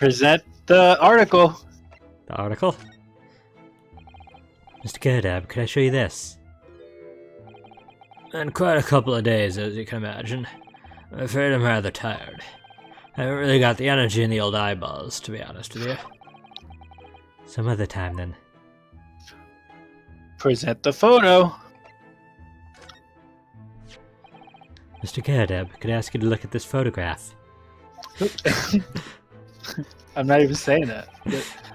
Present the article. The article? Mr. Gerdab, could I show you this? In quite a couple of days, as you can imagine. I'm afraid I'm rather tired. I haven't really got the energy in the old eyeballs, to be honest with you. Some other time, then. Present the photo. Mr. Gerdab, could I ask you to look at this photograph? I'm not even saying that.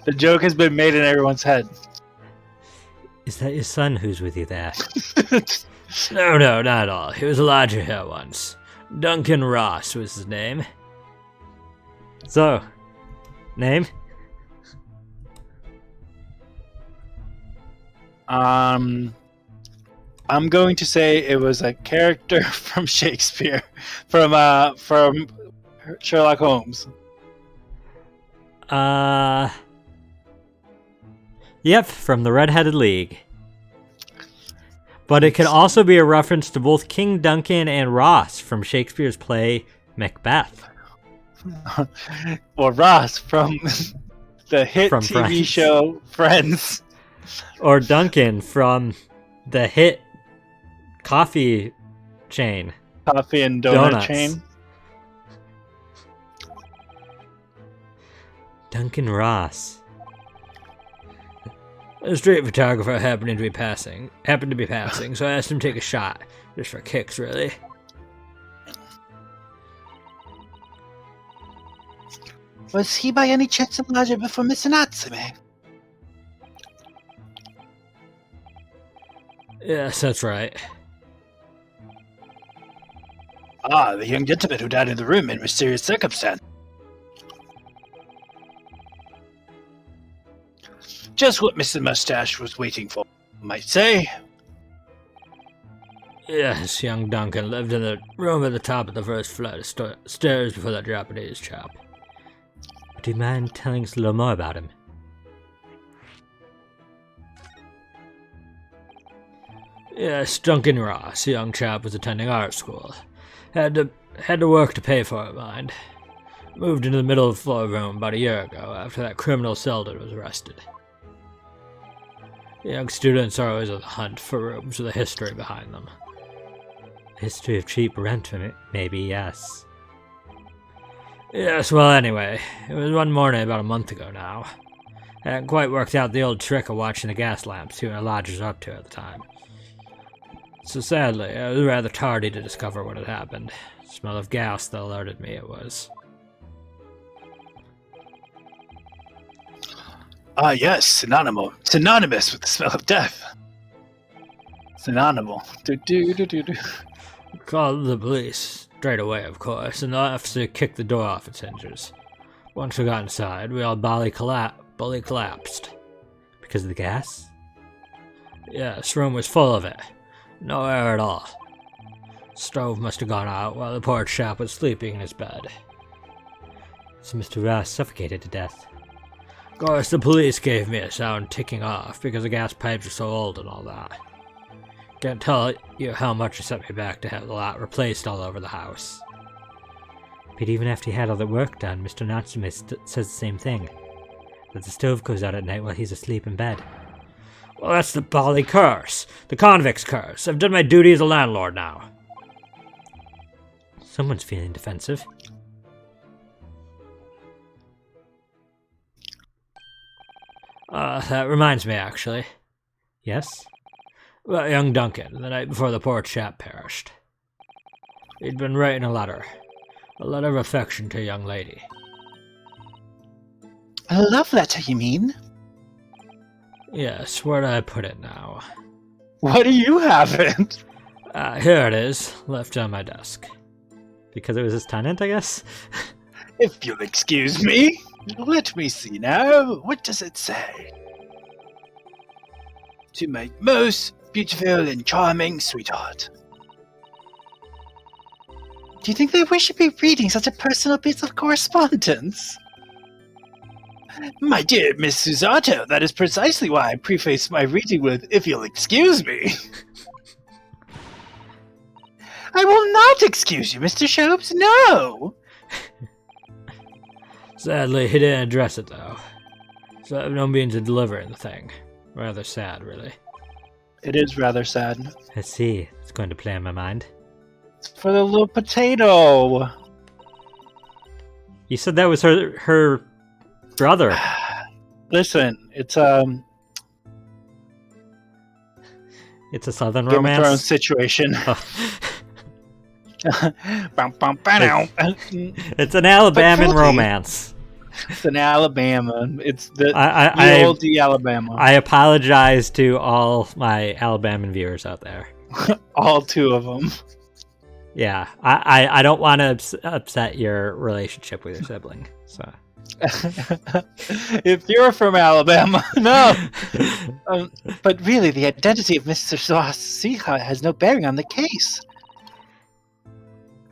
The joke has been made in everyone's head. Is that your son who's with you there? No, not at all. He was a lodger here once. Duncan Ross was his name. So, name? I'm going to say it was a character from Shakespeare, from Sherlock Holmes. Yep, from the Red-Headed League. But it could also be a reference to both King Duncan and Ross from Shakespeare's play Macbeth. Or Ross from the hit From TV Friends. show Friends. Or Duncan from the hit coffee chain. Coffee and donut Donuts. chain. Duncan Ross. A street photographer happened to be passing, so I asked him to take a shot. Just for kicks, really. Was he by any chance a lodger before Mr. Natsume? Yes, that's right. Ah, the young gentleman who died in the room in mysterious circumstance. Just what Mr. Mustache was waiting for, I might say. Yes, young Duncan lived in the room at the top of the first flight of stairs before that Japanese chap. Do you mind telling us a little more about him? Yes, Duncan Ross, a young chap, was attending art school. Had to work to pay for it, mind. Moved into the middle of the floor room about a year ago after that criminal Selden was arrested. Young students are always on the hunt for rooms with a history behind them. A history of cheap rent, maybe, yes. Yes, well, anyway, it was one morning about a month ago now. I hadn't quite worked out the old trick of watching the gas lamps you and lodgers were up to at the time. So sadly, I was rather tardy to discover what had happened. The smell of gas that alerted me it was. Ah, yes, synonymous with the smell of death. Synonymous. Do. Called the police, straight away of course, and the officer kicked the door off its hinges. Once we got inside, we all bully collapsed. Because of the gas? Yes, room was full of it. No air at all. Stove must have gone out while the poor chap was sleeping in his bed. So Mr. Ross suffocated to death. Of course, the police gave me a sound ticking off because the gas pipes are so old and all that. Can't tell you how much it set me back to have the lot replaced all over the house. But even after he had all the work done, Mr. Natsume says the same thing. That the stove goes out at night while he's asleep in bed. Well, that's the Bali curse. The convict's curse. I've done my duty as a landlord now. Someone's feeling defensive. That reminds me, actually. Yes? Well, young Duncan, the night before the poor chap perished. He'd been writing a letter of affection to a young lady. A love letter, you mean? Yes, where do I put it now? What do you have it? Here it is, left on my desk. Because it was his tenant, I guess? If you'll excuse me. Let me see now. What does it say? To my most beautiful and charming sweetheart. Do you think that we should be reading such a personal piece of correspondence? My dear Miss Susato, that is precisely why I preface my reading with, if you'll excuse me. I will not excuse you, Mr. Shobes, no! Sadly, he didn't address it, though. So I have no means of delivering the thing. Rather sad, really. It is rather sad. I see. It's going to play on my mind. It's for the little potato. You said that was her brother. Listen, it's It's a Southern Game of Thrones romance. situation. Oh. Bum, bum, ba-dow. It's an Alabama really- romance. It's an Alabama. It's the I old Alabama. I apologize to all my Alabama viewers out there. All two of them. Yeah, I don't want to upset your relationship with your sibling. So If you're from Alabama, no. But really, the identity of Mr. Siha has no bearing on the case.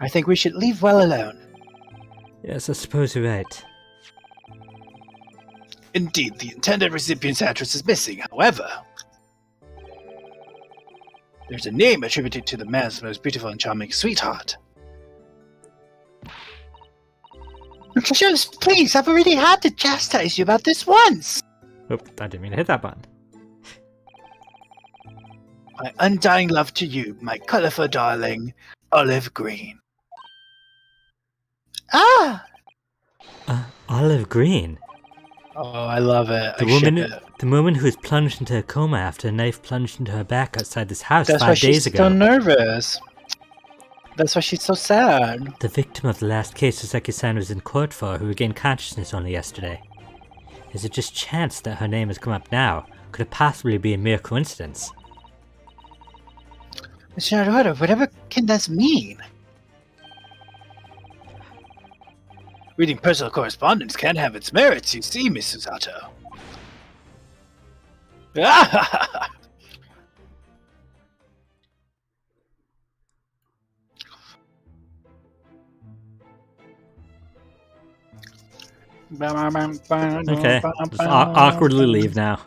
I think we should leave well alone. yes, I suppose you're right. Indeed, the intended recipient's address is missing, however. There's a name attributed to the man's most beautiful and charming sweetheart. Jones, please, I've already had to chastise you about this once. Oop, I didn't mean to hit that button. My undying love to you, my colourful darling, Olive Green. Ah! Olive Green. Oh, I love it. The I ship woman, it. the woman who was plunged into a coma after a knife plunged into her back outside this house That's why 5 she's days ago. so nervous. That's why she's so sad. The victim of the last case Saseki-san was in court for, who regained consciousness only yesterday. Is it just chance that her name has come up now? Could it possibly be a mere coincidence? Mr. Naruto, whatever can this mean? Reading personal correspondence can have its merits, you see, Miss Susato. Okay, just awkwardly leave now.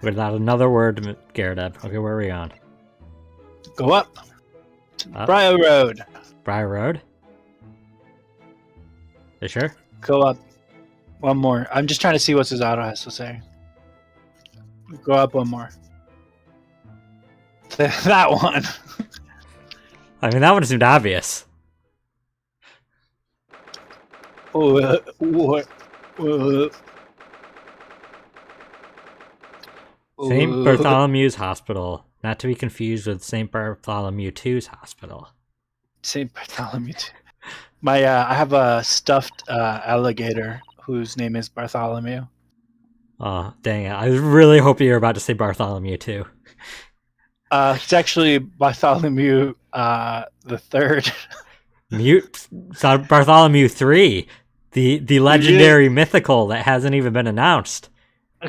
Without another word, Gyarados. Okay, where are we on? Go up. Up? Briar Road. Briar Road? You sure? Go up. One more. I'm just trying to see what Susato has to say. Go up one more. That one. I mean, that one seemed obvious. St. Bartholomew's Hospital, not to be confused with St. Bartholomew II's Hospital. St. Bartholomew. I have a stuffed alligator whose name is Bartholomew. Oh, dang it. I was really hoping you were about to say Bartholomew too. It's actually Bartholomew the third. Bartholomew 3, the legendary mythical that hasn't even been announced.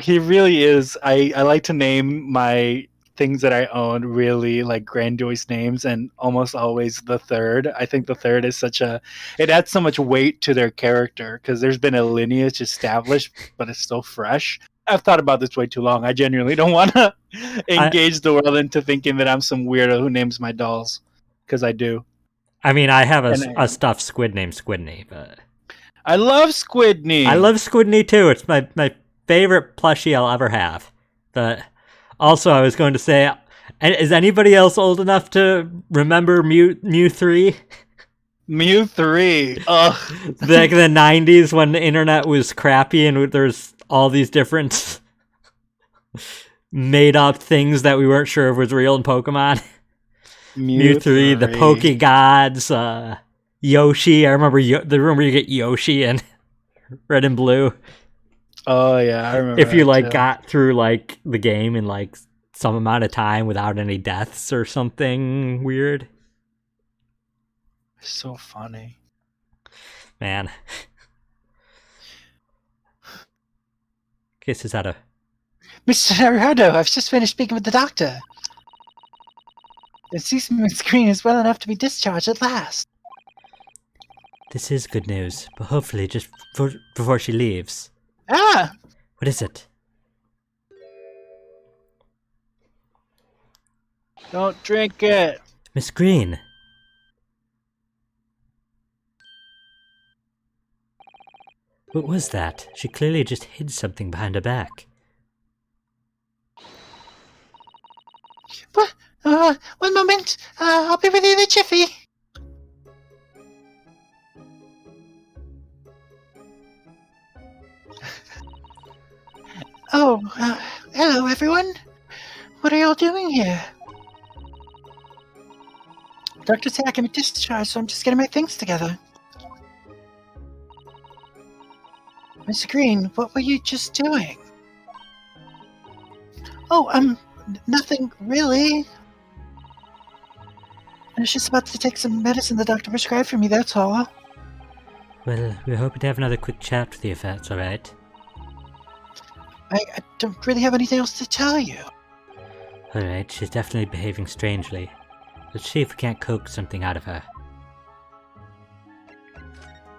He really is. I like to name my things that I own really like grandiose names, and almost always the third. I think the third is it adds so much weight to their character because there's been a lineage established, but it's still fresh. I've thought about this way too long. I genuinely don't want to engage the world into thinking that I'm some weirdo who names my dolls, because I do. I mean, I have a stuffed squid named Squidney, but I love Squidney. I love Squidney too. It's my favorite plushie I'll ever have. But also, I was going to say, is anybody else old enough to remember Mew 3? Mew 3. Ugh. Like the 90s when the internet was crappy and there's all these different made up things that we weren't sure if was real in Pokemon. Mew 3, the Poke Gods, Yoshi. I remember the room where you get Yoshi and Red and Blue. Oh yeah, I remember. If you too. got through the game in some amount of time without any deaths or something weird. So funny. Man. Okay, Susato. Mr. Naruto, I've just finished speaking with the doctor. The season screen is well enough to be discharged at last. This is good news, but hopefully just before she leaves. Ah! What is it? Don't drink it. Miss Green. What was that? She clearly just hid something behind her back. What? One moment. I'll be with you in a jiffy. Oh, hello everyone. What are y'all doing here? Doctor said I can be discharged, so I'm just getting my things together. Miss Green, what were you just doing? Oh, nothing really. I was just about to take some medicine the doctor prescribed for me, that's all. Well, we're hoping to have another quick chat with you if that's alright. I don't really have anything else to tell you. Alright, she's definitely behaving strangely. Let's see if we can't coax something out of her.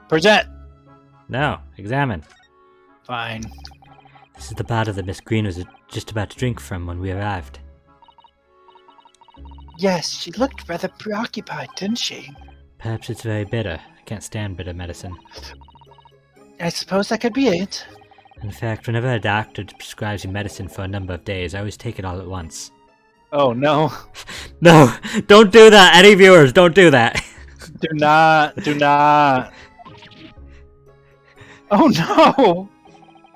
Present! No, examine. Fine. This is the bottle that Miss Green was just about to drink from when we arrived. Yes, she looked rather preoccupied, didn't she? Perhaps it's very bitter. I can't stand bitter medicine. I suppose that could be it. In fact, whenever a doctor prescribes you medicine for a number of days, I always take it all at once. Oh, no. No! Don't do that! Any viewers, don't do that! Do not. Oh, no!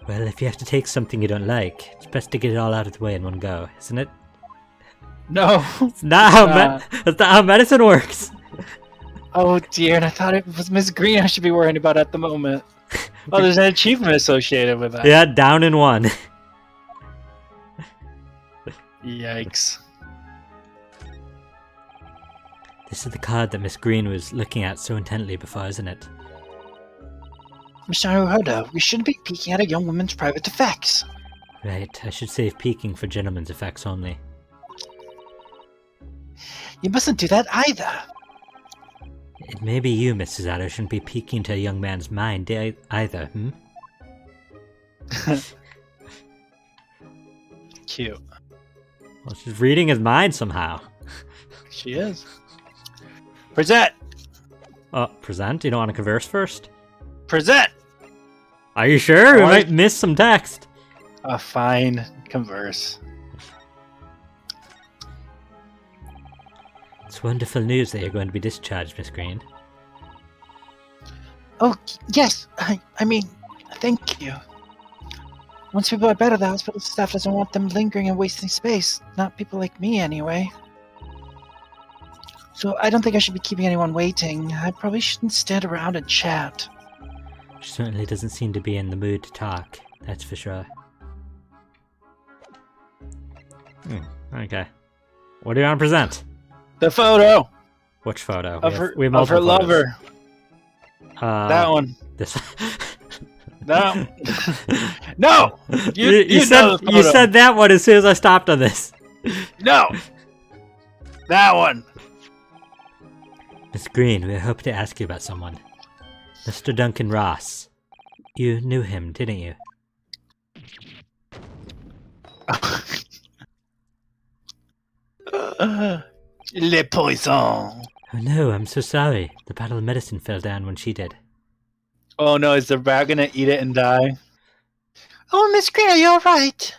Well, if you have to take something you don't like, it's best to get it all out of the way in one go, isn't it? No. That's not how medicine works! Oh, dear, and I thought it was Miss Green I should be worrying about at the moment. Oh, there's an achievement associated with that. Yeah, down in one. Yikes. This is the card that Miss Green was looking at so intently before, isn't it? Mr. Naruhodo, we shouldn't be peeking at a young woman's private effects. Right, I should save peeking for gentlemen's effects only. You mustn't do that either. It may be you, Mrs. Adder, shouldn't be peeking into a young man's mind either, hmm? Cute. Well, she's reading his mind somehow. She is. Present! Oh, present? You don't want to converse first? Present! Are you sure? We might miss some text. Fine. Converse. It's wonderful news that you're going to be discharged, Miss Green. Oh, yes. I mean, thank you. Once people are better, the hospital staff doesn't want them lingering and wasting space. Not people like me, anyway. So I don't think I should be keeping anyone waiting. I probably shouldn't stand around and chat. She certainly doesn't seem to be in the mood to talk, that's for sure. Okay. What do you want to present? The photo! Which photo? Of her multiple lover. That one. This. That one. No! You said that one as soon as I stopped on this. No! That one. Miss Green, we hope to ask you about someone. Mr. Duncan Ross. You knew him, didn't you? Le poison. Oh no, I'm so sorry. The bottle of medicine fell down when she did. Oh no, is the rat gonna eat it and die? Oh, Miss Green, are you alright?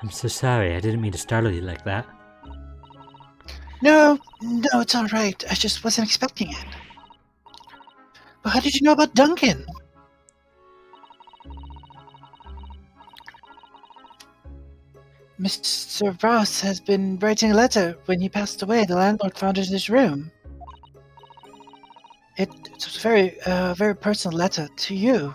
I'm so sorry, I didn't mean to startle you like that. No, it's alright. I just wasn't expecting it. But how did you know about Duncan? Mr. Ross has been writing a letter. When he passed away, the landlord found it in his room. It's a very personal letter to you.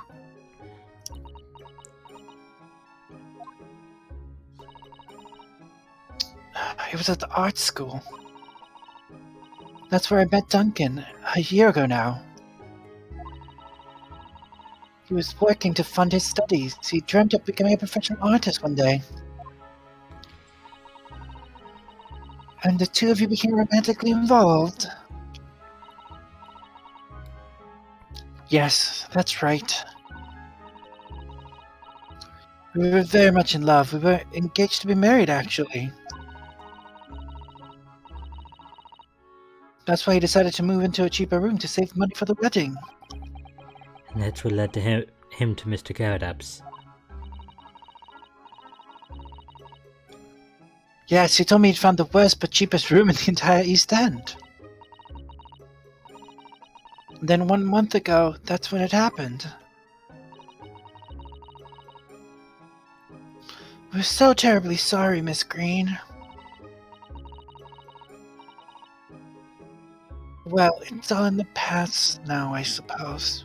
It was at the art school. That's where I met Duncan, a year ago now. He was working to fund his studies. He dreamt of becoming a professional artist one day. And the two of you became romantically involved. Yes, that's right. We were very much in love. We were engaged to be married, actually. That's why he decided to move into a cheaper room to save money for the wedding. And that's what led to him to Mr. Carrotaps. Yes, he told me he'd found the worst but cheapest room in the entire East End. And then 1 month ago, that's when it happened. We're so terribly sorry, Miss Green. Well, it's all in the past now, I suppose.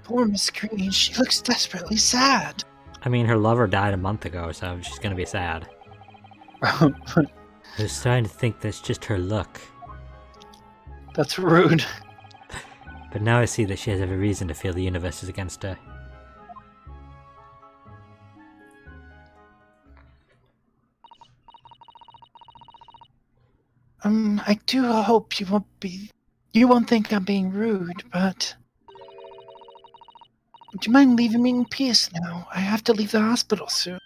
Poor Miss Green, she looks desperately sad. I mean, her lover died a month ago, so she's gonna be sad. I was starting to think that's just her look. That's rude. But now I see that she has every reason to feel the universe is against her. I do hope you won't think I'm being rude, but would you mind leaving me in peace now? I have to leave the hospital soon.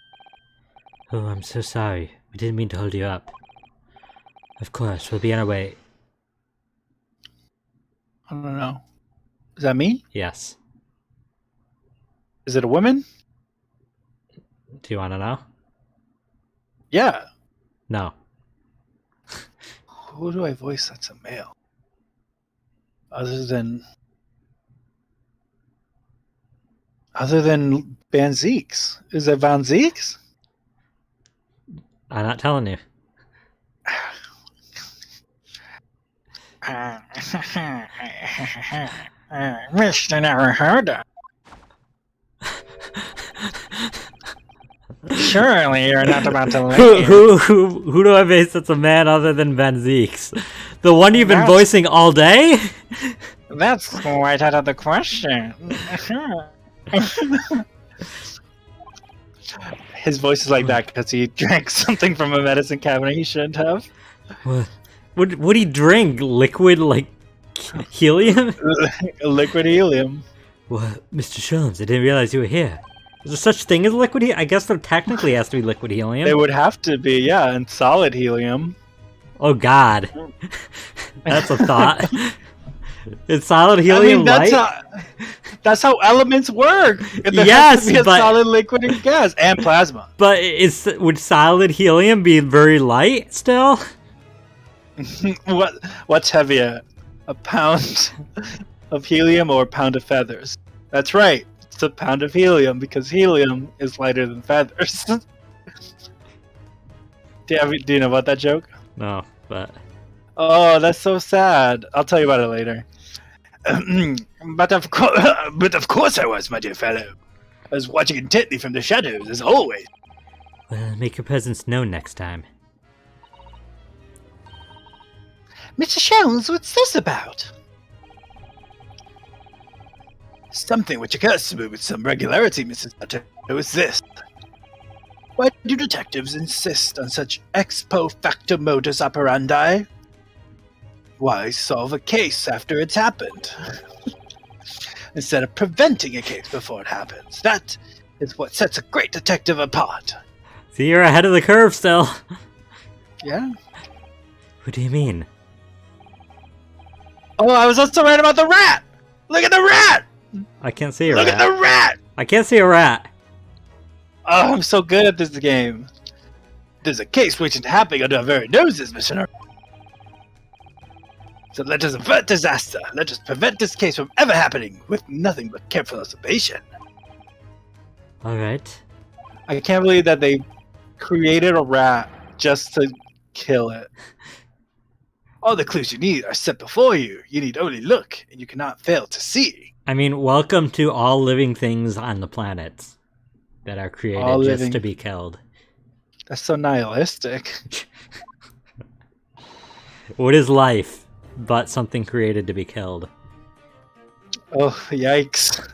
Oh, I'm so sorry. We didn't mean to hold you up. Of course, we'll be on our way. I don't know. Is that me? Yes. Is it a woman? Do you want to know? Yeah. No. Who do I voice that's a male? Other than Van Zeeks. Is it Van Zeeks? I'm not telling you. Mr. Never heard of. Surely you're not about to leave. Who do I base that's a man other than Van Zeeks? The one you've been voicing all day? That's quite out of the question. His voice is like that because he drank something from a medicine cabinet he shouldn't have. Would he drink liquid like helium? Liquid helium. Well, Mr. Sholmes, I didn't realize you were here. Is there such thing as liquid helium? I guess there technically has to be liquid helium. It would have to be, yeah, and solid helium. Oh God, that's a thought. Is solid helium light? That's how elements work. There yes, has to be a solid, liquid, and gas, and plasma. But would solid helium be very light still? What's heavier, a pound of helium or a pound of feathers? That's right. It's a pound of helium because helium is lighter than feathers. Do you know about that joke? No, but... Oh, that's so sad. I'll tell you about it later. but of course I was, my dear fellow. I was watching intently from the shadows, as always. Well, make your presence known next time. Mr. Sholmes, what's this about? Something which occurs to me with some regularity, Mrs. Otto, is this. Why do detectives insist on such ex post facto modus operandi? Why solve a case after it's happened? Instead of preventing a case before it happens. That is what sets a great detective apart. See, you're ahead of the curve still. Yeah? What do you mean? Oh, I was also right about the rat! Look at the rat! I can't see a rat. Look at the rat! I can't see a rat. Oh, I'm so good at this game. There's a case waiting to happen under our very noses, Mr. Norbury. So let us avert disaster. Let us prevent this case from ever happening with nothing but careful observation. Alright. I can't believe that they created a rat just to kill it. All the clues you need are set before you. You need only look, and you cannot fail to see. I mean, welcome to all living things on the planet that are created just to be killed. That's so nihilistic. What is life but something created to be killed? Oh, yikes.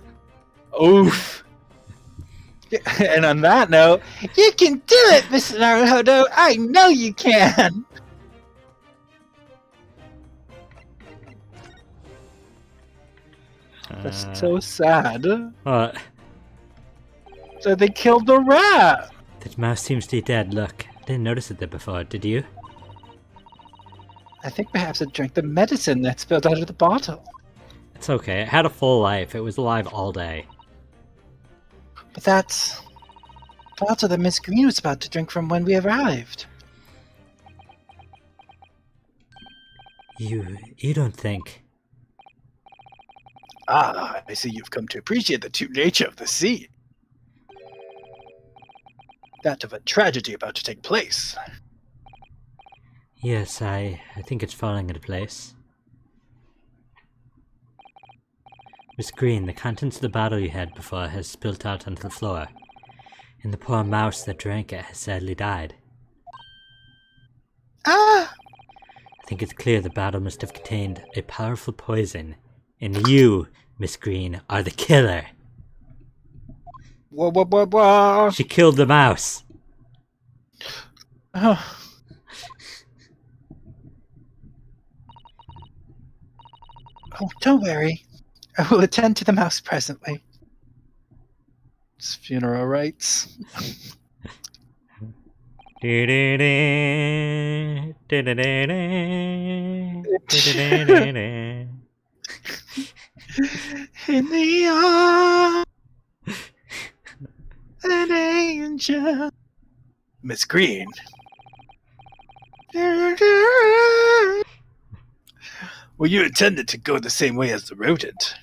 Oof. And on that note, you can do it, Mr. Naruhodo. I know you can. That's so sad. What? So they killed the rat. The mouse seems to be dead. Look, I didn't notice it there before, did you? I think perhaps it drank the medicine that spilled out of the bottle. It's okay. It had a full life. It was alive all day. But that's the bottle that Miss Green was about to drink from when we arrived. You don't think... Ah, I see you've come to appreciate the true nature of the sea. That of a tragedy about to take place. Yes, I think it's falling into place. Miss Green, the contents of the bottle you had before has spilt out onto the floor, and the poor mouse that drank it has sadly died. Ah! I think it's clear the bottle must have contained a powerful poison, and you, Miss Green, are the killer. Whoa. She killed the mouse. Oh. Oh, don't worry. I will attend to the mouse presently. It's funeral rites. In the arms of an angel. Miss Green. Well, you intended to go the same way as the rodent.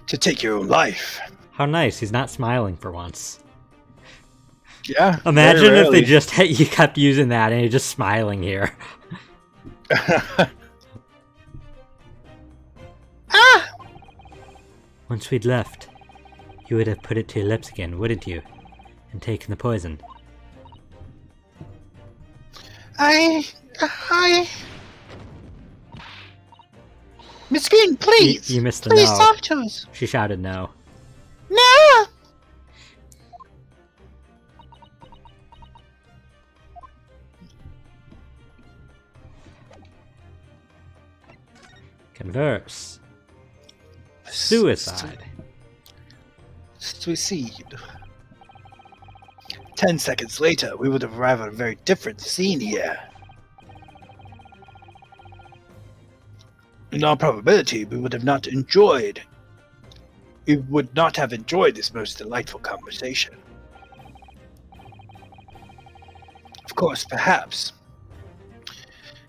To take your own life. How nice, he's not smiling for once. Yeah. Imagine if they just you kept using that and you're just smiling here. Ah! Once we'd left, you would have put it to your lips again, wouldn't you? And taken the poison. Miss Green, please! You missed the please no. talk to us! She shouted no. No! Converse. Suicide. Suicide. 10 seconds later, we would have arrived at a very different scene here. In all probability, we would not have enjoyed this most delightful conversation. Of course, perhaps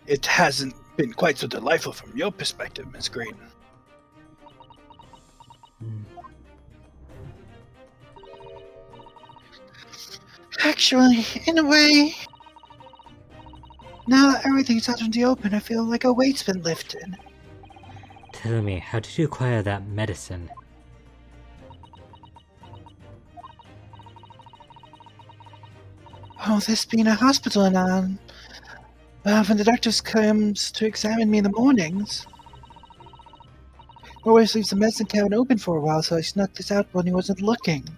it hasn't been quite so delightful from your perspective, Miss Green. Actually, in a way, now that everything's out in the open, I feel like a weight's been lifted. Tell me, how did you acquire that medicine? Oh, this being a hospital and on. When the doctors comes to examine me in the mornings, always leaves the medicine cabinet open for a while, so I snuck this out when he wasn't looking.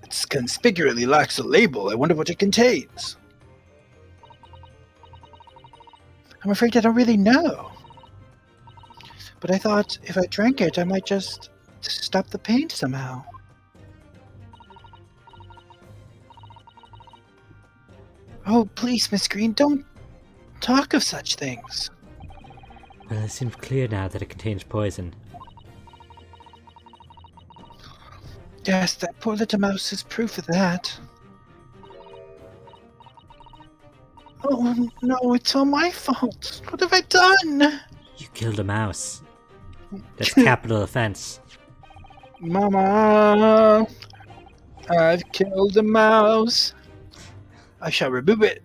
It conspicuously lacks a label. I wonder what it contains. I'm afraid I don't really know. But I thought if I drank it, I might just stop the pain somehow. Oh, please, Miss Green, don't talk of such things. Well, it seems clear now that it contains poison. Yes, that poor little mouse is proof of that. Oh, no, it's all my fault. What have I done? You killed a mouse. That's capital offense. Mama, I've killed a mouse. I shall remove it.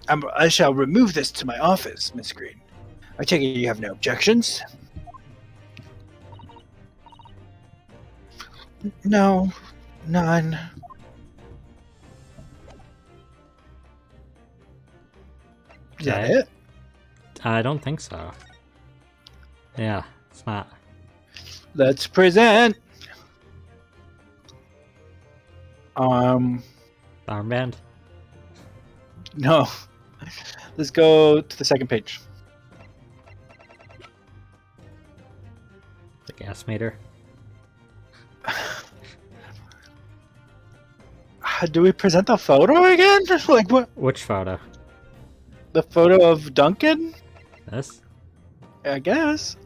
I shall remove this to my office, Miss Green. I take it you have no objections? No, none. Is that it? I don't think so. Yeah, it's not. Let's present. Armband? No. Let's go to the second page. The gas meter? Do we present the photo again? Like what? Which photo? The photo of Duncan? This? I guess.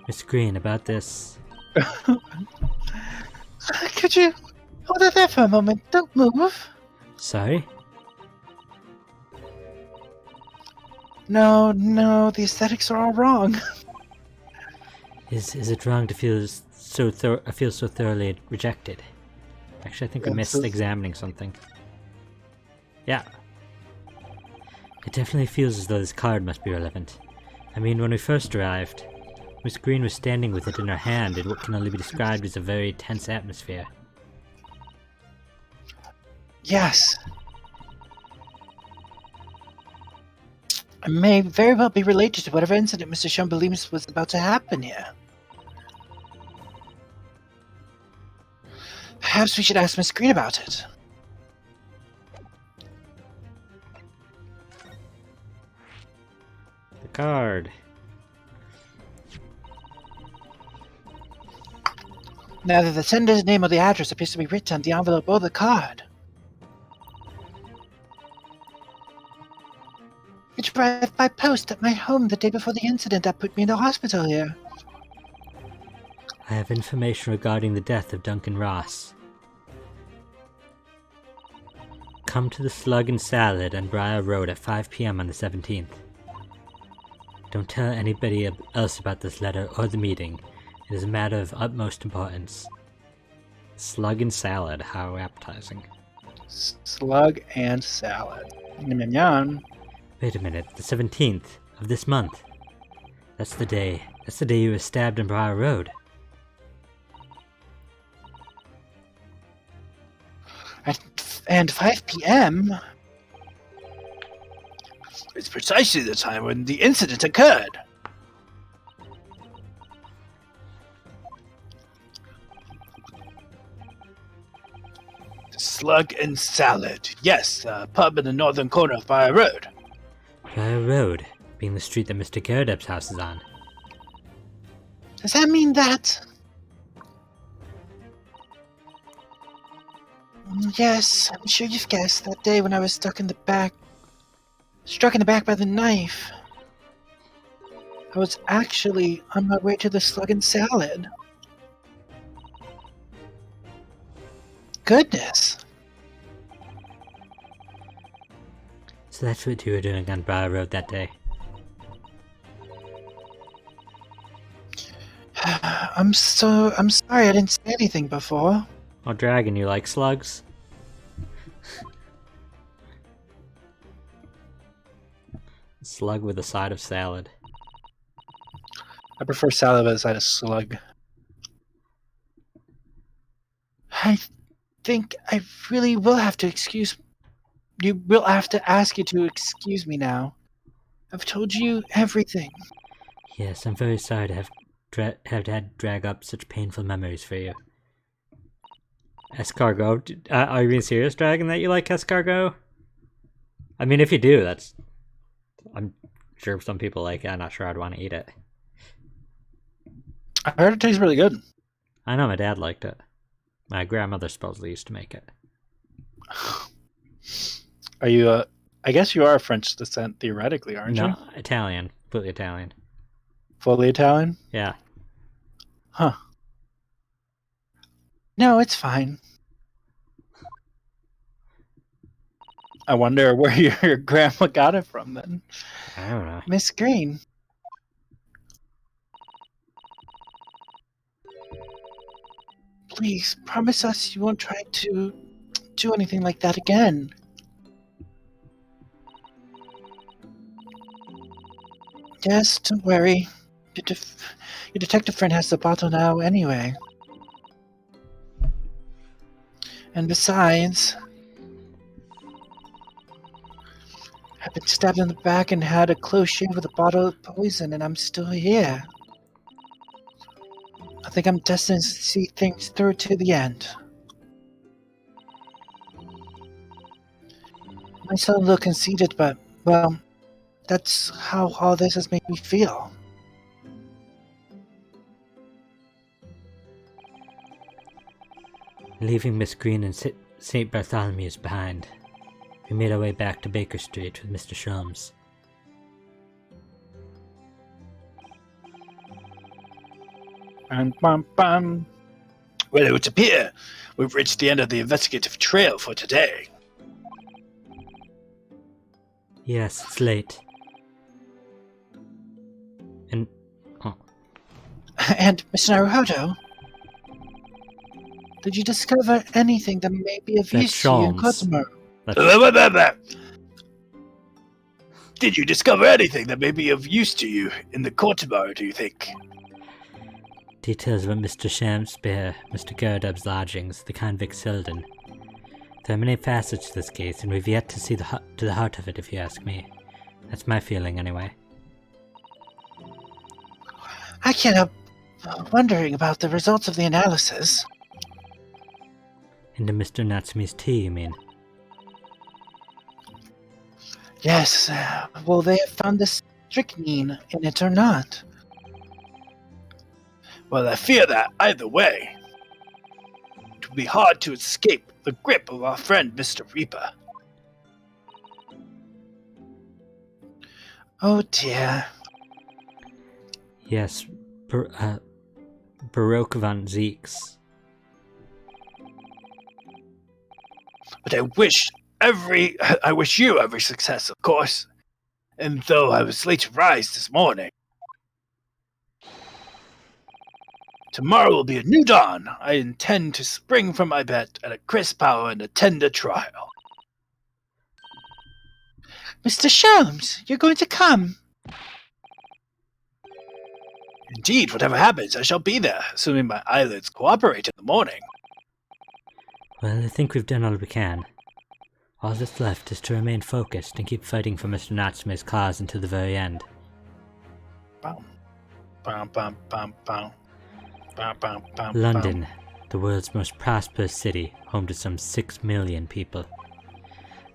Miss Green, about this. Could you hold it there for a moment? Don't move. Sorry? No, the aesthetics are all wrong. Is it wrong to feel so thoroughly rejected? Actually, I think we missed examining something. Yeah. It definitely feels as though this card must be relevant. I mean, when we first arrived, Miss Green was standing with it in her hand in what can only be described as a very tense atmosphere. Yes. It may very well be related to whatever incident Mr. Shum believes was about to happen here. Perhaps we should ask Miss Green about it. The card. Neither the sender's name or the address appears to be written on the envelope or the card. It arrived by post at my home the day before the incident that put me in the hospital here. I have information regarding the death of Duncan Ross. Come to the Slug and Salad on Briar Road at 5 p.m. on the 17th. Don't tell anybody else about this letter or the meeting. It is a matter of utmost importance. Slug and Salad, how appetizing. Slug and Salad. Yum, yum, yum. Wait a minute, the 17th of this month. That's the day you were stabbed on Briar Road. And 5 p.m.? It's precisely the time when the incident occurred. Slug and Salad. Yes, a pub in the northern corner of Briar Road. Briar Road, being the street that Mr. Garrudup's house is on. Does that mean that? Yes, I'm sure you've guessed. That day when I was struck in the back by the knife. I was actually on my way to the Slug and Salad. Goodness. So that's what you were doing on Briar Road that day. I'm sorry I didn't say anything before. Oh, Dragon, you like slugs? Slug with a side of salad. I prefer salad with a side of slug. I think I really will have to ask you to excuse me now. I've told you everything. Yes, I'm very sorry to have had to drag up such painful memories for you. Escargot? Are you being serious, Dragon, that you like escargot? I mean, if you do, I'm sure some people like it. I'm not sure I'd want to eat it. I heard it tastes really good. I know my dad liked it. My grandmother supposedly used to make it. Are you, I guess you are of French descent, theoretically, aren't you? No, Italian. Completely Italian. Fully Italian? Yeah. Huh. No, it's fine. I wonder where your grandma got it from then. I don't know. Miss Green. Please, promise us you won't try to do anything like that again. Yes, don't worry. Your detective friend has the bottle now anyway. And besides, I've been stabbed in the back and had a close shave with a bottle of poison, and I'm still here. I think I'm destined to see things through to the end. I might sound a little conceited, but, well, that's how all this has made me feel. Leaving Miss Green and St. Bartholomew's behind, we made our way back to Baker Street with Mr. Sholmes. And bum bum. Well, it would appear we've reached the end of the investigative trail for today. Yes, it's late. And... oh. And, Mr. Naruhodo, did you discover anything that may be of That's use to you in Sholmes. Kotomo? Did you discover anything that may be of use to you in the Kotomo, do you think? Details about Mr. Shamspeare, Mr. Gerdub's lodgings, the convict Selden. There are many facets to this case, and we've yet to see to the heart of it, if you ask me. That's my feeling, anyway. I can't help wondering about the results of the analysis. Into Mr. Natsumi's tea, you mean? Yes, will they have found the strychnine in it or not? Well, I fear that, either way. It would be hard to escape the grip of our friend Mr. Reaper. Oh dear. Yes, Baroque von Zeeks. But I wish you every success, of course. And though I was late to rise this morning, tomorrow will be a new dawn. I intend to spring from my bed at a crisp hour and attend a trial. Mr. Sholmes, you're going to come? Indeed, whatever happens, I shall be there, assuming my eyelids cooperate in the morning. Well, I think we've done all we can. All that's left is to remain focused and keep fighting for Mr. Natsume's cause until the very end. Bum, bum, bum, bum, bum. Bum, bum, bum, London, the world's most prosperous city, home to some 6 million people.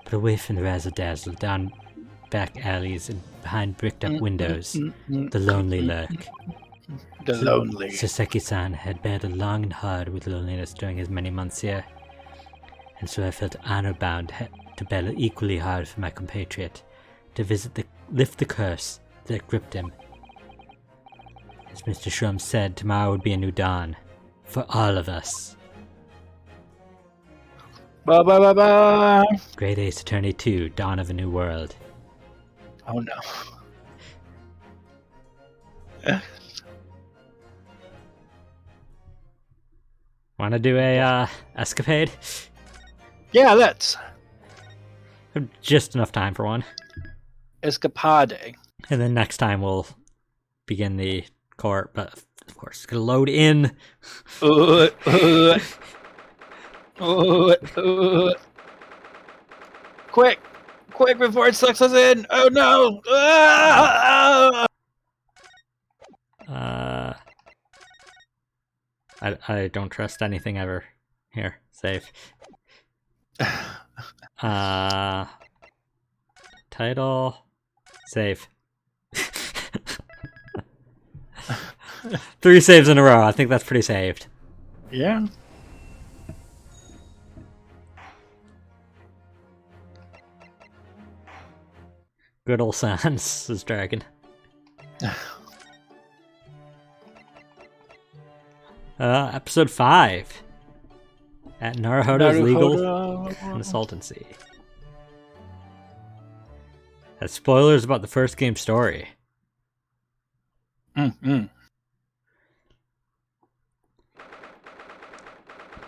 But away from the razzle-dazzle, down back alleys and behind bricked-up windows, the lonely lurk. The lonely. Saseki-san had battled long and hard with loneliness during his many months here, and so I felt honor-bound to battle equally hard for my compatriot, to lift the curse that gripped him. As Mr. Shrum said, tomorrow would be a new dawn. For all of us. Ba ba ba ba! Great Ace Attorney 2, Dawn of a New World. Oh no. Wanna do a, escapade? Yeah, let's. Just enough time for one. Escapade. And then next time we'll begin the court, but of course it's gonna load in. Quick! Quick before it sucks us in! Oh no! I don't trust anything ever. Here, save. Title, save. 3 saves in a row. I think that's pretty saved. Yeah. Good old Sans, says Dragon. Episode 5. At Naruhodo's Legal Consultancy. Has spoilers about the first game story.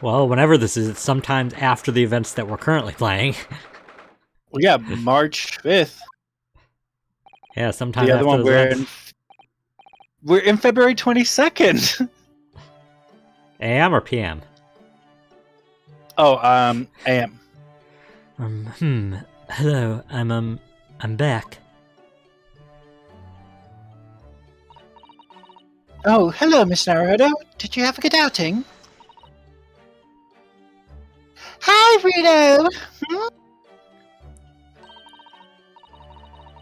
Well, whenever this is, it's sometimes after the events that we're currently playing. Well, yeah, March 5th. Yeah, sometimes the other after one we're in February 22nd. AM or PM? Oh, AM. Hello, I'm back. Oh, hello, Miss Naruhodo. Did you have a good outing? Hi, Rito!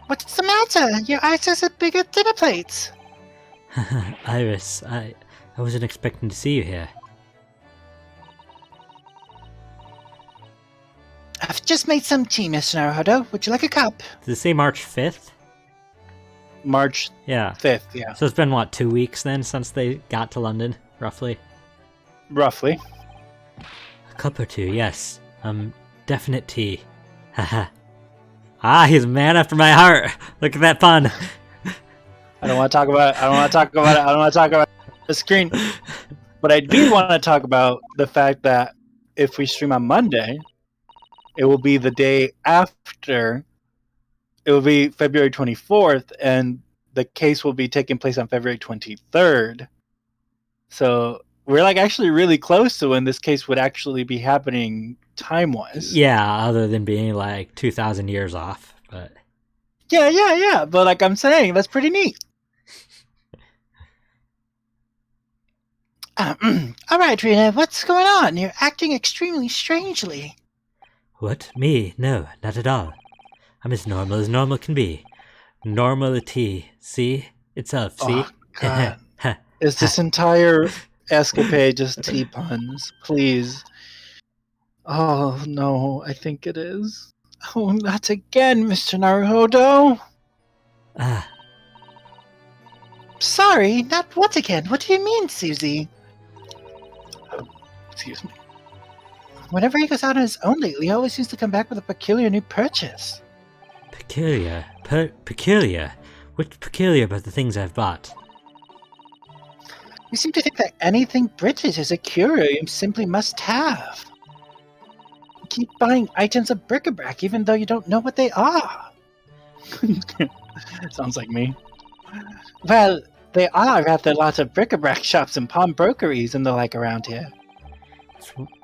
What's the matter? Your eyes are so big as dinner plates. Iris, I wasn't expecting to see you here. just made some tea, Mr. Naruhodo. Would you like a cup? Does it say March 5th? March Yeah. 5th, yeah. So it's been, what, 2 weeks then since they got to London, roughly? Roughly. A cup or two, yes. Definite tea. Haha. Ah, he's a man after my heart. Look at that pun. I don't want to talk about it. I don't want to talk about it. I don't want to talk about the screen. But I do want to talk about the fact that if we stream on Monday, it will be the day after. It will be February 24th, and the case will be taking place on February 23rd. So we're like actually really close to when this case would actually be happening time-wise. Yeah, other than being like 2,000 years off, but... Yeah. But like I'm saying, that's pretty neat. All right, Rena, what's going on? You're acting extremely strangely. What? Me? No, not at all. I'm as normal can be. Normality. See? Itself, see? Oh, God. Is this entire escapade just tea puns? Please. Oh, no, I think it is. Oh, not again, Mr. Naruhodo. Ah, Sorry, not what again? What do you mean, Susie? Excuse me. Whenever he goes out on his own lately, he always seems to come back with a peculiar new purchase. peculiar. Peculiar? What's peculiar about the things I've bought? You seem to think that anything British is a curio you simply must have. You keep buying items of bric-a-brac even though you don't know what they are. Sounds like me. Well, there are rather a lot of bric-a-brac shops and pawnbrokeries and the like around here.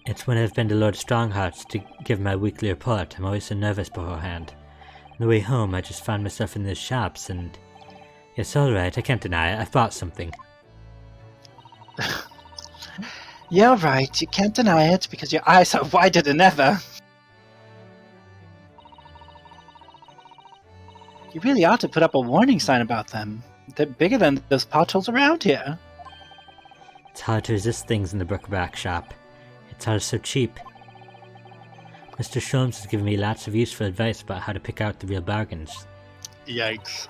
It's when I've been to Lord Strongheart's to give my weekly report. I'm always so nervous beforehand. On the way home, I just found myself in those shops and... Yes, alright, I can't deny it. I've bought something. You're right, you can't deny it because your eyes are wider than ever. You really ought to put up a warning sign about them. They're bigger than those potholes around here. It's hard to resist things in the bric-a-brac shop. It's all so cheap. Mr. Sholmes has given me lots of useful advice about how to pick out the real bargains. Yikes.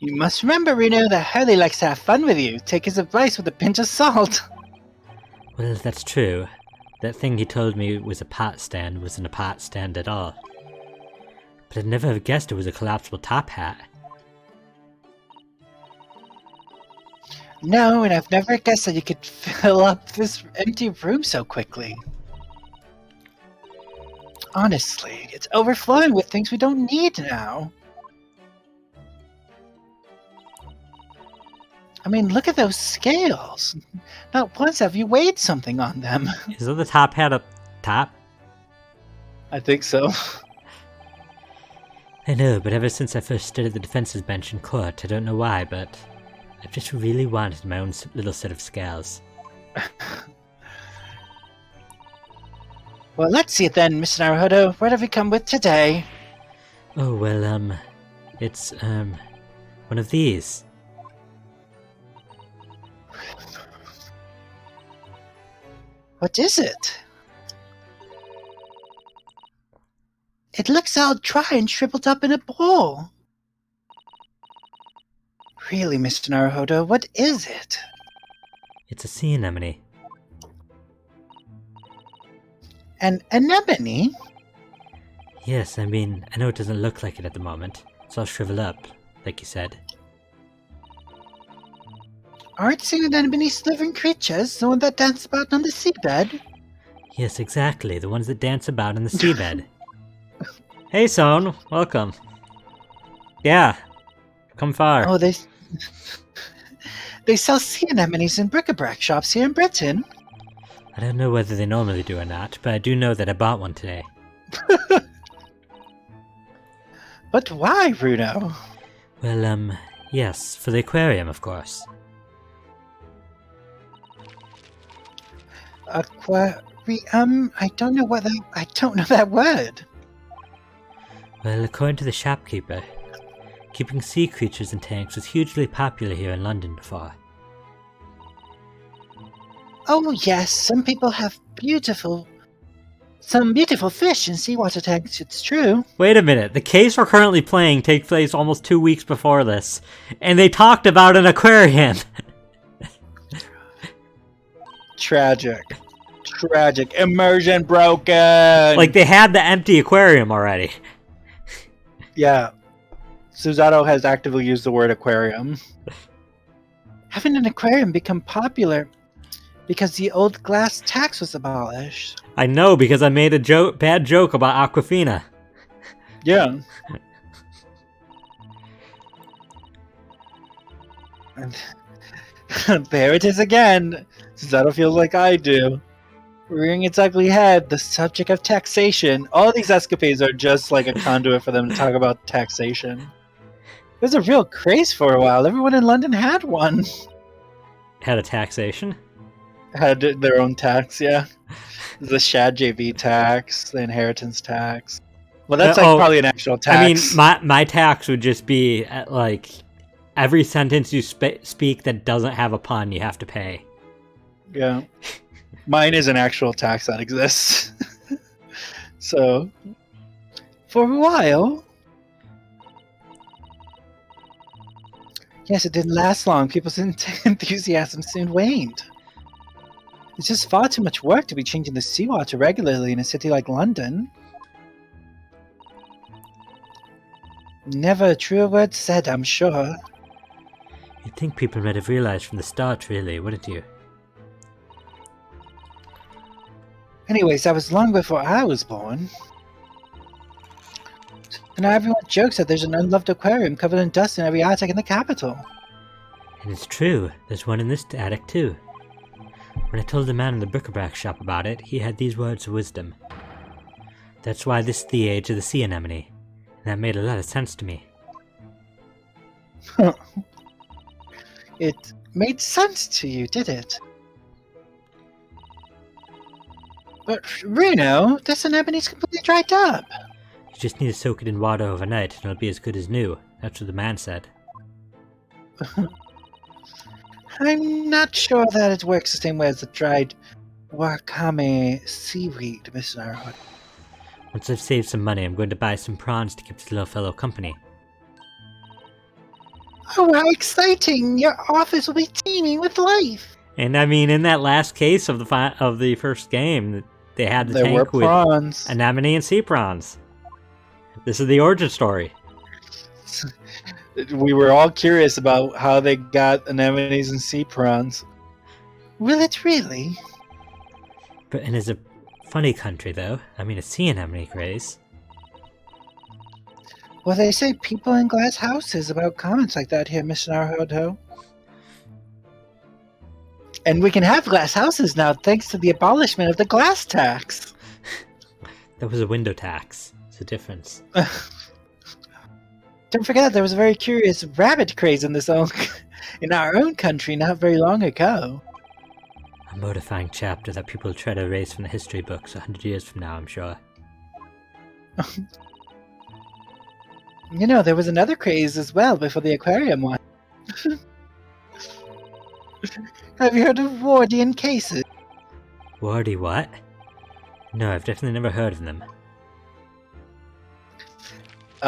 You must remember, Reno, that Harley likes to have fun with you. Take his advice with a pinch of salt. Well, that's true. That thing he told me was a pot stand wasn't a pot stand at all. But I'd never have guessed it was a collapsible top hat. No, and I've never guessed that you could fill up this empty room so quickly. Honestly, it's overflowing with things we don't need now. I mean, look at those scales. Not once have you weighed something on them. Is that the top hat up top? I think so. I know, but ever since I first stood at the defense's bench in court, I don't know why, but I've just really wanted my own little set of scales. Well, let's see it then, Mr. Naruhodo. What have you come with today? Oh, well, it's, one of these. What is it? It looks all dry and shriveled up in a bowl. Really, Mr. Naruhodo, what is it? It's a sea anemone. An anemone? Yes, I mean, I know it doesn't look like it at the moment. It's all shriveled up, like you said. Aren't sea anemones living creatures, the one that dance about on the seabed? Yes, exactly, the ones that dance about on the seabed. Hey, Son, welcome. Yeah, come far. Oh, they sell sea anemones in bric-a-brac shops here in Britain. I don't know whether they normally do or not, but I do know that I bought one today. But why, Bruno? Well, yes, for the aquarium, of course. Aquarium? I don't know that word. Well, according to the shopkeeper, keeping sea creatures in tanks was hugely popular here in London before. Oh yes, some people have beautiful Some beautiful fish in seawater tanks, it's true. Wait a minute. The case we're currently playing takes place almost 2 weeks before this, and they talked about an aquarium. Tragic. Tragic. Immersion broken! Like, they had the empty aquarium already. Yeah. Susato has actively used the word aquarium. Having an aquarium become popular because the old glass tax was abolished. I know, because I made a bad joke about Aquafina. Yeah. And there it is again. Susato feels like I do. Rearing its ugly head, the subject of taxation. All these escapades are just like a conduit for them to talk about taxation. There's a real craze for a while. Everyone in London had one. Had a taxation? Had their own tax, yeah. The Shad JV tax, the inheritance tax. Well, that's probably an actual tax. I mean, my tax would just be like every sentence you speak that doesn't have a pun, you have to pay. Yeah. Mine is an actual tax that exists. So, for a while. Yes, it didn't last long. People's enthusiasm soon waned. It's just far too much work to be changing the seawater regularly in a city like London. Never a truer word said, I'm sure. You'd think people might have realized from the start, really, wouldn't you? Anyways, that was long before I was born. So now everyone jokes that there's an unloved aquarium covered in dust in every attic in the capital. And it's true. There's one in this attic, too. When I told the man in the bric-a-brac shop about it, he had these words of wisdom. That's why this is the age of the sea anemone. And that made a lot of sense to me. It made sense to you, did it? But, Bruno, this anemone's completely dried up. You just need to soak it in water overnight, and it'll be as good as new. That's what the man said. I'm not sure that it works the same way as the dried wakame seaweed, Mr. Narrow. Once I've saved some money, I'm going to buy some prawns to keep this little fellow company. Oh, how exciting! Your office will be teeming with life! And I mean, in that last case of the first game, they had the there tank were with prawns. anemone and sea prawns. This is the origin story. We were all curious about how they got anemones and sea prawns. Will it really? But it is a funny country, though. I mean, a sea anemone craze. Well, they say people in glass houses about comments like that here, Mr. Naruhodo. And we can have glass houses now thanks to the abolishment of the glass tax. That was a window tax. It's a difference. Don't forget, there was a very curious rabbit craze in in our own country not very long ago. A mortifying chapter that people try to erase from the history books 100 years from now, I'm sure. You know, there was another craze as well before the aquarium one. Have you heard of Wardian cases? Wardy what? No, I've definitely never heard of them.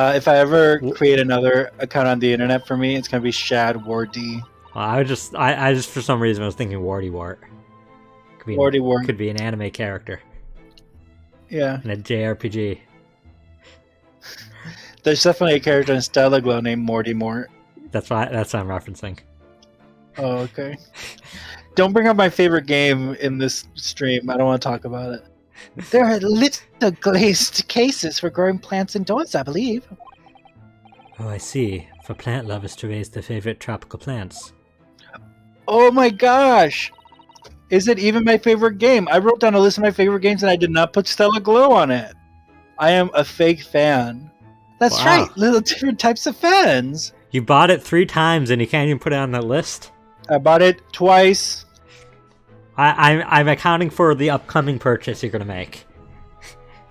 If I ever create another account on the internet for me, it's gonna be Shad Wardy. Well, I just for some reason I was thinking Wardy Wart. Wardy Wart. Could be an anime character. Yeah. In a JRPG. There's definitely a character in Stella Glow named Morty Mort. That's what I'm referencing. Oh, okay. Don't bring up my favorite game in this stream. I don't want to talk about it. There are little glazed cases for growing plants indoors, I believe. Oh, I see. For plant lovers to raise their favorite tropical plants. Oh my gosh! Is it even my favorite game? I wrote down a list of my favorite games and I did not put Stella Glow on it. I am a fake fan. That's Wow. right, little different types of fans. You bought it 3 times and you can't even put it on that list? I bought it twice. I'm accounting for the upcoming purchase you're going to make.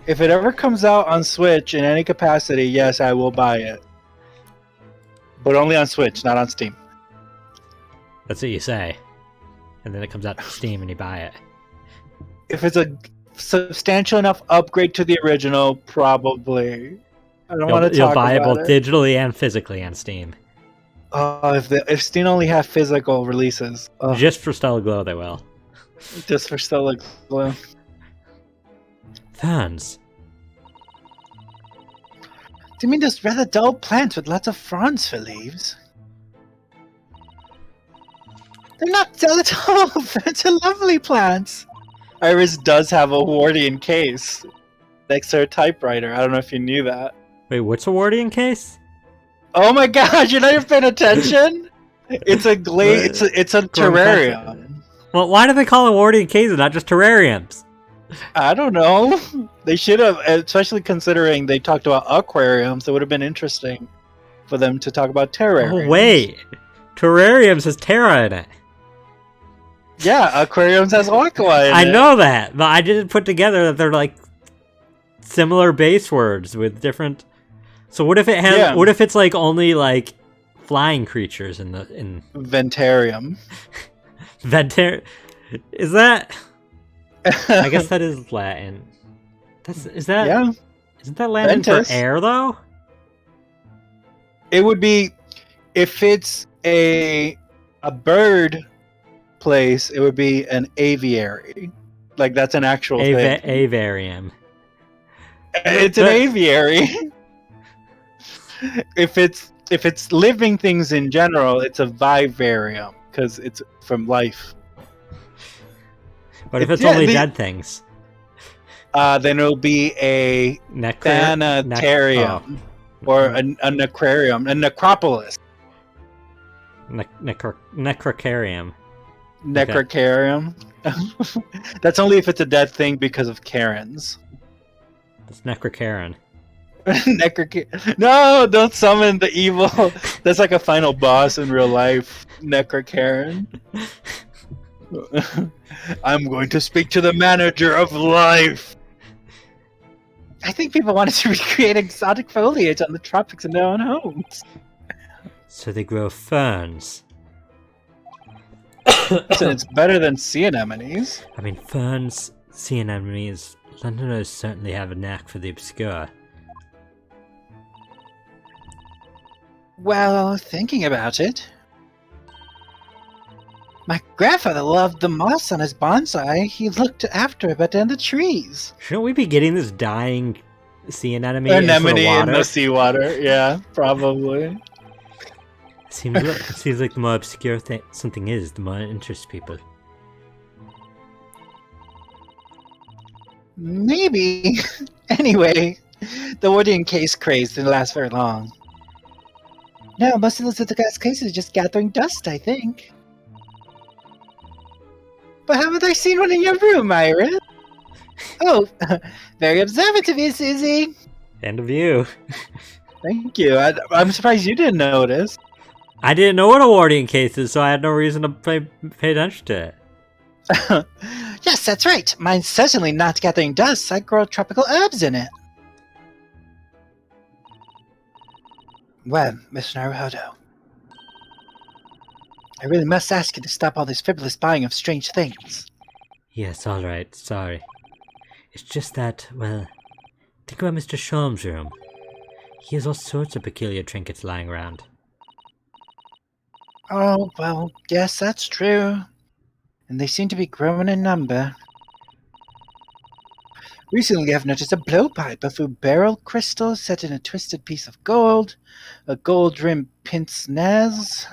If it ever comes out on Switch in any capacity, yes, I will buy it. But only on Switch, not on Steam. That's what you say. And then it comes out to Steam and you buy it. If it's a substantial enough upgrade to the original, probably. I don't want to You'll talk buy it about both it. digitally and physically on Steam. If Steam only have physical releases, Just for Stellar Glow, they will. just for Stellar Glow. Ferns. Do you mean those rather dull plants with lots of fronds for leaves? They're not dull at all. Ferns are lovely plants. Iris does have a Wardian case next to her typewriter. I don't know if you knew that. Wait, what's a Wardian case? Oh my god, you're not even paying attention? It's a it's a terrarium. Well, why do they call it Wardian cases, not just terrariums? I don't know. They should have, especially considering they talked about aquariums. It would have been interesting for them to talk about terrariums. Oh, wait. Terrariums has Terra in it. Yeah, aquariums has aqua in I it. know that, but I didn't put together that they're like similar base words with different. So what if it has? Yeah. What if it's like only like flying creatures in Ventarium. Ventar? Is that? I guess that is Latin. Is that? Yeah. Isn't that Latin Ventus. for air though? It would be if it's a bird place. It would be an aviary. Like that's an actual thing. Avarium. It's an aviary. If it's living things in general, it's a vivarium because it's from life. But if it's only dead things, then it'll be a thanatarium or a necrarium, a necropolis. Necrocarium. Necrocarium. That's only if it's a dead thing because of Karens. It's Necrocaren. No, don't summon the evil. That's like a final boss in real life. Necrocaren. I'm going to speak to the manager of life. I think people wanted to recreate exotic foliage on the tropics in their own homes. So they grow ferns. So it's better than sea anemones. I mean, ferns, sea anemones. Londoners certainly have a knack for the obscure. Well, thinking about it, my grandfather loved the moss on his bonsai. He looked after it in the trees. Shouldn't we be getting this dying sea anemone into the Anemone water? in the seawater, yeah, probably. It seems like the more obscure something is, the more it interests people. Maybe. Anyway, the Wardian case craze didn't last very long. No, most of those other guys' cases are just gathering dust, I think. But haven't I seen one in your room, Iris? Oh, very observant of you, Susie. End of you. Thank you. I'm surprised you didn't notice. I didn't know what a Wardian case is, so I had no reason to pay attention to it. Yes, that's right. Mine's certainly not gathering dust. I grow tropical herbs in it. Well, Miss Naruhodo, I really must ask you to stop all this frivolous buying of strange things. Yes, alright, sorry. It's just that, well, think about Mr. Sholmes' room. He has all sorts of peculiar trinkets lying around. Oh, well, yes, that's true. And they seem to be growing in number. Recently, I've noticed a blowpipe of a beryl crystal set in a twisted piece of gold, a gold-rimmed pince-nez.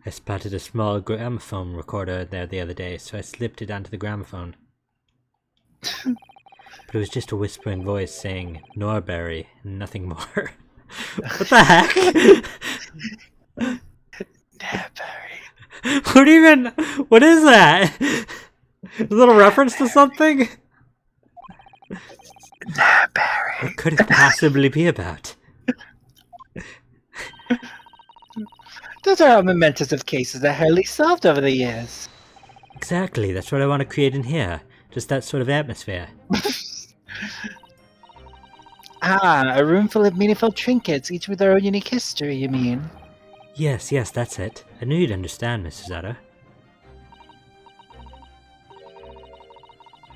I spotted a small gramophone recorder there the other day, so I slipped it onto the gramophone. But it was just a whispering voice saying Norbury and nothing more. What the heck? Norbury. What is that? A little reference to something? Norbury. What could it possibly be about? Those are all mementos of cases that Hurley solved over the years. Exactly, that's what I want to create in here. Just that sort of atmosphere. A room full of meaningful trinkets, each with their own unique history, you mean? Yes, that's it. I knew you'd understand, Mrs. Utter.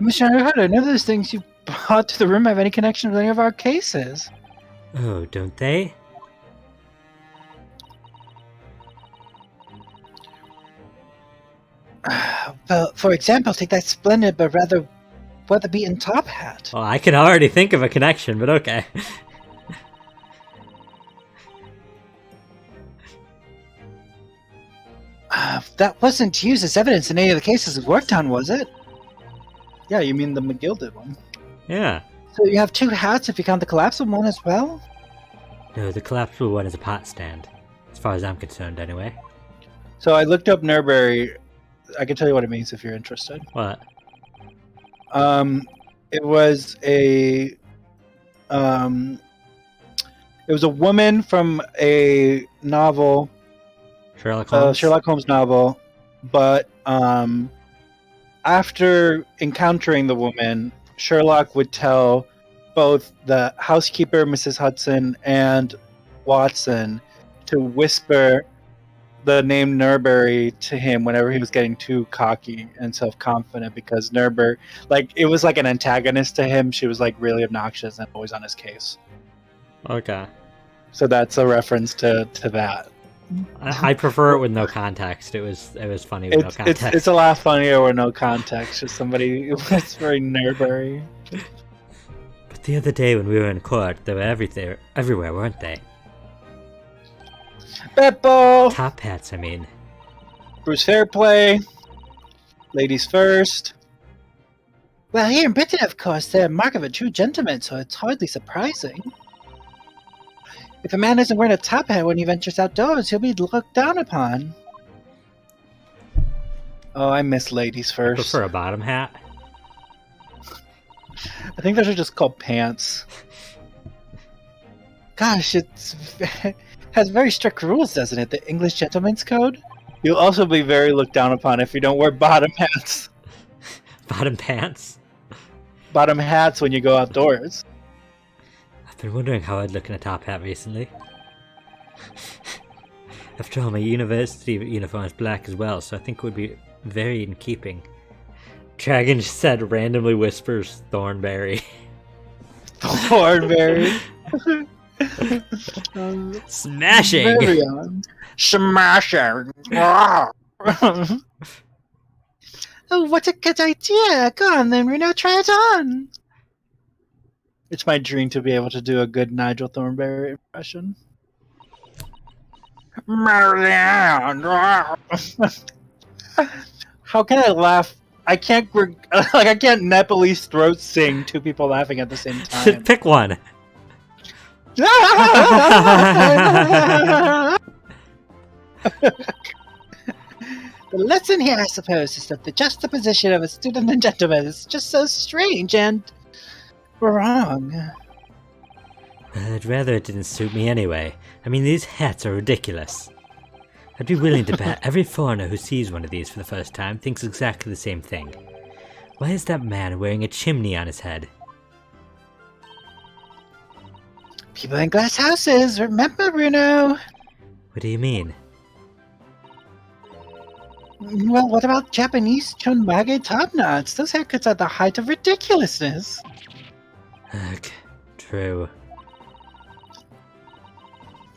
Mr. Naruto, none of those things you brought to the room have any connection with any of our cases. Oh, don't they? Well, for example, take that splendid but rather weather-beaten top hat. Well, I can already think of a connection, but okay. That wasn't used as evidence in any of the cases we worked on, was it? Yeah, you mean the McGilded one. Yeah. So you have two hats if you count the collapsible one as well? No, the collapsible one is a pot stand. As far as I'm concerned, anyway. So I looked up Norbury. I can tell you what it means if you're interested. What? It was a woman from a novel, Sherlock Holmes? Sherlock Holmes novel, but after encountering the woman, Sherlock would tell both the housekeeper, Mrs. Hudson, and Watson to whisper the name Norbury to him whenever he was getting too cocky and self-confident, because Norbury, like, it was like an antagonist to him. She was like really obnoxious and always on his case. Okay. So that's a reference to that. I prefer it with no context. It was funny with no context. It's a lot funnier with no context. Just somebody whispering Norbury. But the other day when we were in court, they were everywhere, weren't they? Beppo! Top hats, I mean. Bruce Fairplay. Ladies first. Well, here in Britain, of course, they're a mark of a true gentleman, so it's hardly surprising. If a man isn't wearing a top hat when he ventures outdoors, he'll be looked down upon. Oh, I miss ladies I first. prefer a bottom hat. I think those are just called pants. Gosh, it's has very strict rules, doesn't it? The English Gentleman's Code. You'll also be very looked down upon if you don't wear bottom hats. Bottom pants? Bottom hats when you go outdoors. I've been wondering how I'd look in a top hat recently. After all, my university uniform is black as well, so I think it would be very in keeping. Dragon just said randomly whispers Thornberry. Thornberry. Smashing! Very on. Smashing! Oh, what a good idea! Go on then, Reno, try it on! It's my dream to be able to do a good Nigel Thornberry impression. Marianne! How can I laugh? I can't I can't Nepalese throat sing two people laughing at the same time. Pick one. The lesson here, I suppose, is that the juxtaposition of a student and gentleman is just so strange and wrong. I'd rather it didn't suit me anyway. I mean, these hats are ridiculous. I'd be willing to bet every foreigner who sees one of these for the first time thinks exactly the same thing. Why is that man wearing a chimney on his head? People in glass houses, remember, Bruno? What do you mean? Well, what about Japanese chonmage top knots? Those haircuts are the height of ridiculousness. Ugh, true.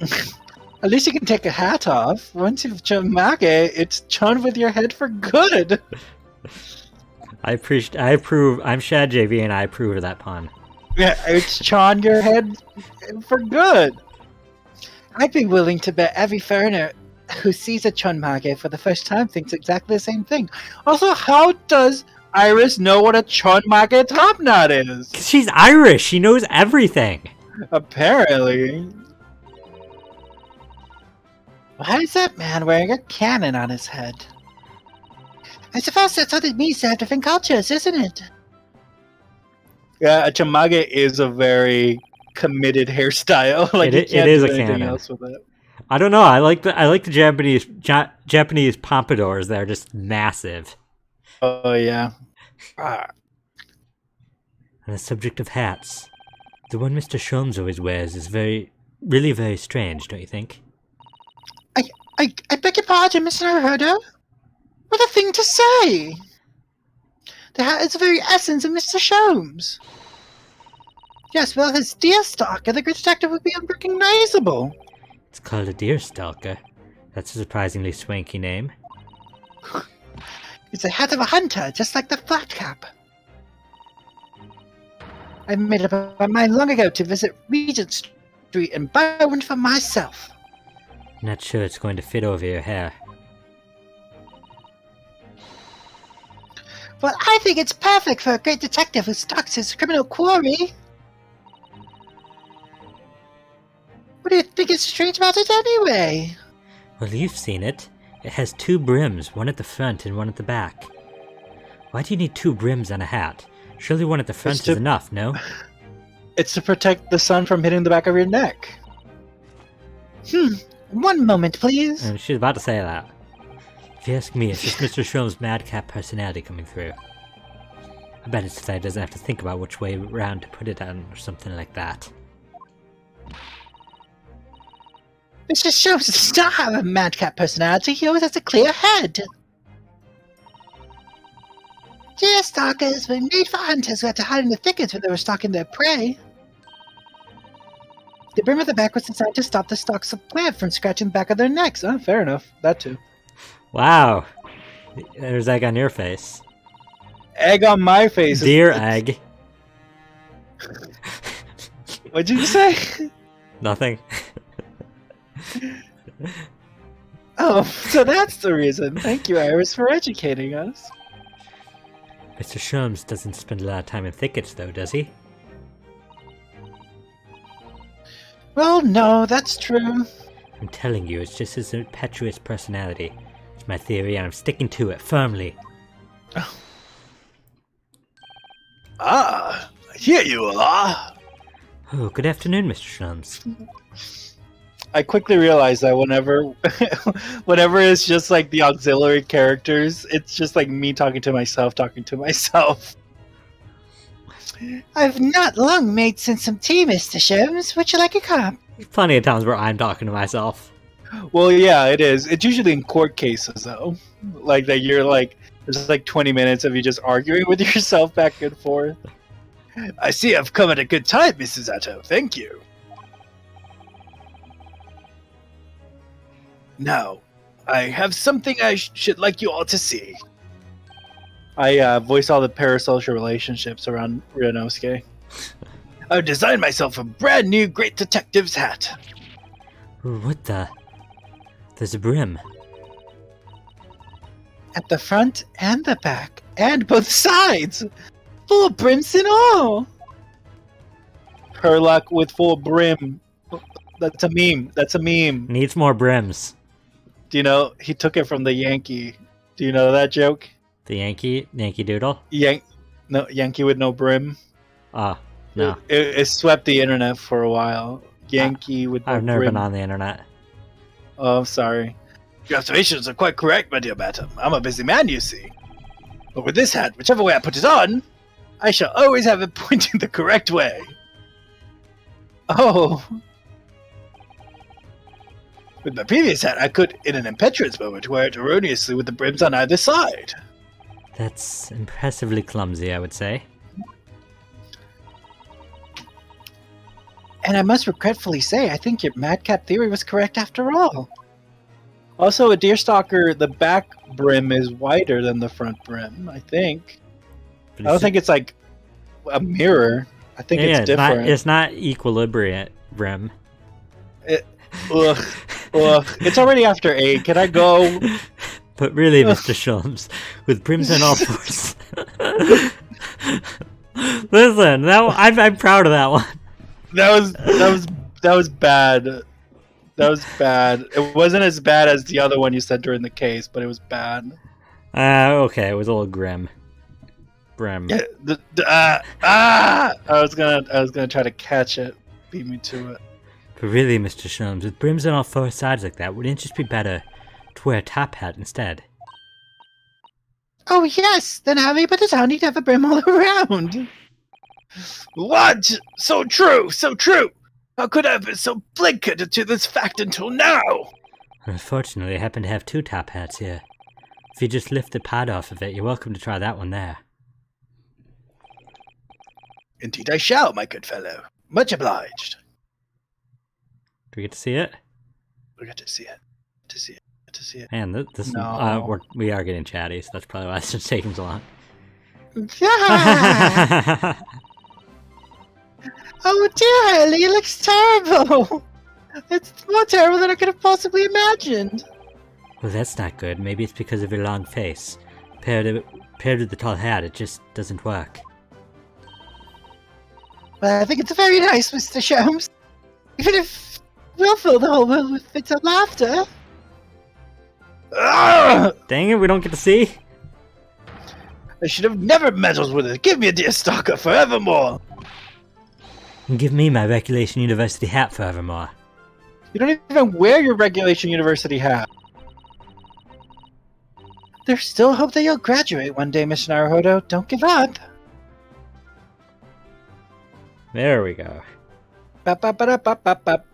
At least you can take a hat off. Once you've chonmage, it's chon with your head for good. I approve. I'm Shad JV and I approve of that pun. Yeah, it's chon your head for good. I'd be willing to bet every foreigner who sees a chonmage for the first time thinks exactly the same thing. Also, how does Iris know what a chonmage top knot is? 'Cause she's Irish. She knows everything. Apparently. Why is that man wearing a cannon on his head? I suppose that's what it means to have different cultures, isn't it? Yeah, a chonmage is a very committed hairstyle. Like It you can't is do a anything cannon. else with it. I don't know. I like the Japanese pompadours. They're just massive. Oh yeah. Ah. On the subject of hats, the one Mr. Sholmes always wears is really very strange, don't you think? I beg your pardon, Mr. Naruto? What a thing to say! The hat is the very essence of Mr. Sholmes. Yes, without his deerstalker, the great detective would be unrecognizable. It's called a deerstalker. That's a surprisingly swanky name. It's the hat of a hunter, just like the flat cap. I made up my mind long ago to visit Regent Street and buy one for myself. Not sure it's going to fit over your hair. Well, I think it's perfect for a great detective who stalks his criminal quarry. What do you think is strange about it anyway? Well, you've seen it. It has two brims, one at the front and one at the back. Why do you need two brims on a hat? Surely one at the front is enough, no? It's to protect the sun from hitting the back of your neck. One moment, please. And she's about to say that. If you ask me, it's just Mr. Sholmes' madcap personality coming through. I bet it's that he doesn't have to think about which way around to put it on or something like that. Mr. Sholmes does not have a madcap personality, he always has a clear head. Deerstalkers were made for hunters who had to hide in the thickets when they were stalking their prey. The brim of the back was designed to stop the stalks of plant from scratching the back of their necks. Oh, fair enough. That too. Wow. There's egg on your face. Egg on my face. Deer egg. What'd you say? Nothing. Oh, so that's the reason. Thank you, Iris, for educating us. Mr. Sholmes doesn't spend a lot of time in thickets, though, does he? Well, no, that's true. I'm telling you, it's just his impetuous personality. It's my theory, and I'm sticking to it firmly. Ah, here you are. Oh, good afternoon, Mr. Sholmes. I quickly realized that whenever it's just like the auxiliary characters, it's just like me talking to myself. I've not long made since some tea, Mr. Sholmes. Would you like a cup? Plenty of times where I'm talking to myself. Well, yeah, it is. It's usually in court cases, though. Like that you're like, there's like 20 minutes of you just arguing with yourself back and forth. I see I've come at a good time, Mrs. Atto. Thank you. Now, I have something I should like you all to see. I voice all the parasocial relationships around Ryunosuke. I've designed myself a brand new Great Detective's hat. What the? There's a brim. At the front and the back, and both sides! Full brims and all! Herlock with full brim. That's a meme. Needs more brims. Do you know, he took it from the Yankee. Do you know that joke? The Yankee Doodle? No, Yankee with no brim. Ah, no. It swept the internet for a while. Yankee with no brim. I've never been on the internet. Oh, I'm sorry. Your observations are quite correct, my dear madam. I'm a busy man, you see. But with this hat, whichever way I put it on, I shall always have it pointing the correct way. Oh. With my previous hat, I could, in an impetuous moment, wear it erroneously with the brims on either side. That's impressively clumsy, I would say. And I must regretfully say, I think your madcap theory was correct after all. Also, a deerstalker, the back brim is wider than the front brim, I think. I don't think it's like a mirror. I think it's different. It's not equilibrium brim. Ugh. It's already after 8. Can I go? But really, Mr. Sholmes, with brims on all fours. Listen, I'm proud of that one. That was bad. That was bad. It wasn't as bad as the other one you said during the case, but it was bad. Okay, it was a little grim. Brim. Yeah, I was gonna try to catch it. Beat me to it. But really, Mr. Sholmes, with brims on all four sides like that, wouldn't it just be better to wear a top hat instead? Oh yes, then how many put it on? He'd have a brim all around. What? So true, so true. How could I have been so blinkered to this fact until now? Unfortunately, I happen to have two top hats here. If you just lift the pad off of it, you're welcome to try that one there. Indeed I shall, my good fellow. Much obliged. Do we get to see it? We got to see it. To see it. To see it. Man, this No. we are getting chatty, so that's probably why it's just taking so long. Oh dear, Haley, it looks terrible. It's more terrible than I could have possibly imagined. Well, that's not good. Maybe it's because of your long face. Paired with the tall hat, it just doesn't work. Well, I think it's very nice, Mr. Sholmes. Even if we'll fill the whole world with fits of laughter. Ugh! Dang it, we don't get to see? I should have never meddled with it. Give me a deer stalker forevermore. And give me my Regulation University hat forevermore. You don't even wear your Regulation University hat. There's still hope that you'll graduate one day, Mr. Naruhodo. Don't give up. There we go. Ba ba ba da ba ba ba